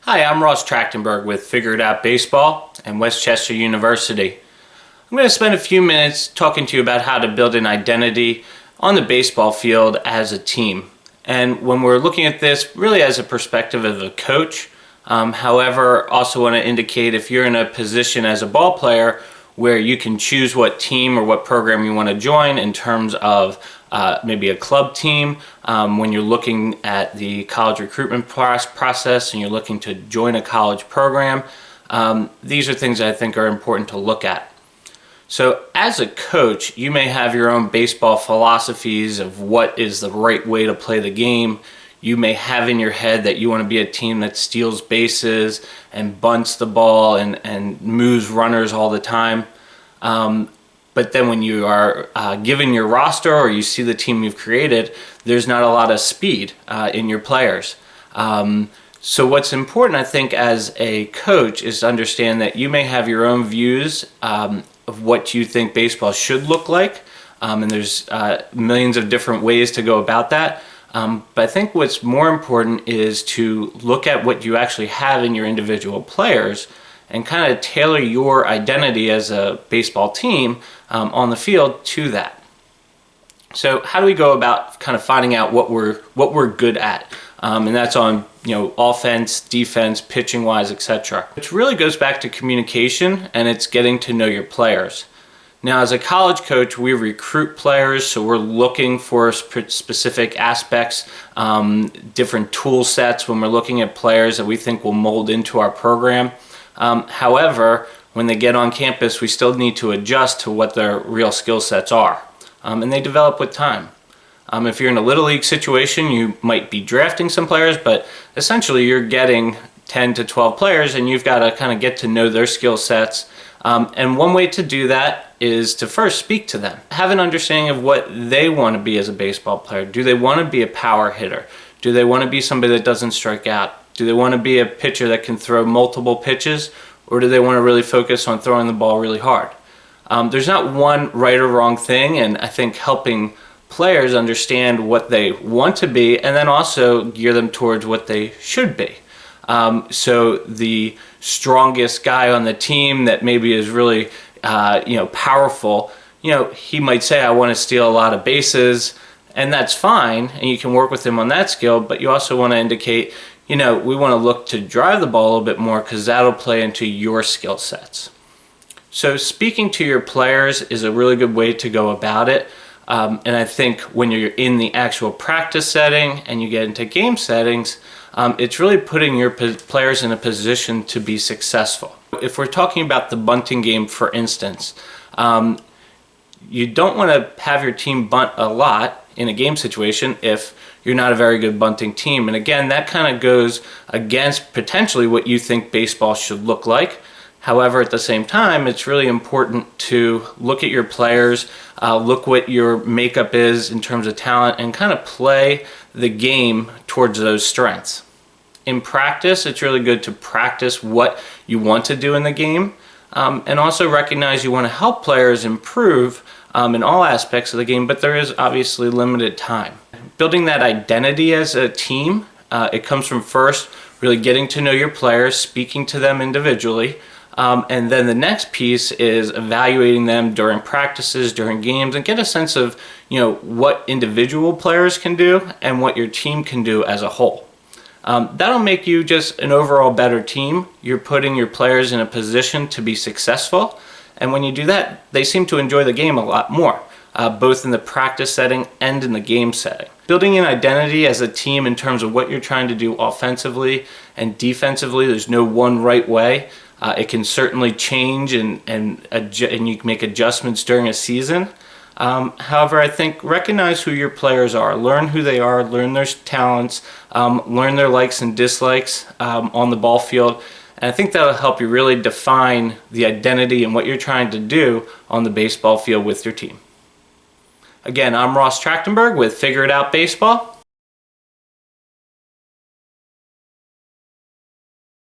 Hi, I'm Ross Trachtenberg with Figure It Out Baseball and Westchester University. I'm going to spend a few minutes talking to you about how to build an identity on the baseball field as a team. And when we're looking at this really as a perspective of a coach, however, also want to indicate if you're in a position as a ball player where you can choose what team or what program you want to join in terms of maybe a club team, when you're looking at the college recruitment process and you're looking to join a college program. These are things that I think are important to look at. So as a coach, you may have your own baseball philosophies of what is the right way to play the game. You may have in your head that you want to be a team that steals bases and bunts the ball and moves runners all the time. But then when you are given your roster or you see the team you've created, there's not a lot of speed in your players. So what's important, I think, as a coach is to understand that you may have your own views of what you think baseball should look like. And there's millions of different ways to go about that. But I think what's more important is to look at what you actually have in your individual players and kind of tailor your identity as a baseball team on the field to that. So how do we go about kind of finding out what we're good at? And that's on offense, defense, pitching wise, etc. Which really goes back to communication, and it's getting to know your players. Now, as a college coach, we recruit players, so we're looking for specific aspects, different tool sets when we're looking at players that we think will mold into our program. However, when they get on campus, we still need to adjust to what their real skill sets are, and they develop with time. If you're in a little league situation, you might be drafting some players, but essentially you're getting 10 to 12 players, and you've got to kind of get to know their skill sets. And one way to do that is to first speak to them. Have an understanding of what they want to be as a baseball player. Do they want to be a power hitter? Do they want to be somebody that doesn't strike out? Do they want to be a pitcher that can throw multiple pitches? Or do they want to really focus on throwing the ball really hard? There's not one right or wrong thing, and I think helping players understand what they want to be and then also gear them towards what they should be. So the strongest guy on the team that maybe is really powerful, he might say, I want to steal a lot of bases, and that's fine, and you can work with him on that skill, but you also want to indicate, we want to look to drive the ball a little bit more because that'll play into your skill sets. So speaking to your players is a really good way to go about it. And I think when you're in the actual practice setting and you get into game settings, it's really putting your players in a position to be successful. If we're talking about the bunting game, for instance, you don't want to have your team bunt a lot in a game situation if you're not a very good bunting team. And again, that kind of goes against potentially what you think baseball should look like. However, at the same time, it's really important to look at your players, look what your makeup is in terms of talent, and kind of play the game towards those strengths. In practice, it's really good to practice what you want to do in the game, and also recognize you want to help players improve in all aspects of the game, but there is obviously limited time. Building that identity as a team, it comes from first really getting to know your players, speaking to them individually, and then the next piece is evaluating them during practices, during games, and get a sense of what individual players can do and what your team can do as a whole. That'll make you just an overall better team. You're putting your players in a position to be successful, and when you do that, they seem to enjoy the game a lot more, both in the practice setting and in the game setting. Building an identity as a team in terms of what you're trying to do offensively and defensively, there's no one right way. It can certainly change and you can make adjustments during a season. However, I think recognize who your players are, learn who they are, learn their talents, learn their likes and dislikes on the ball field. And I think that'll help you really define the identity and what you're trying to do on the baseball field with your team. Again, I'm Ross Trachtenberg with Figure It Out Baseball.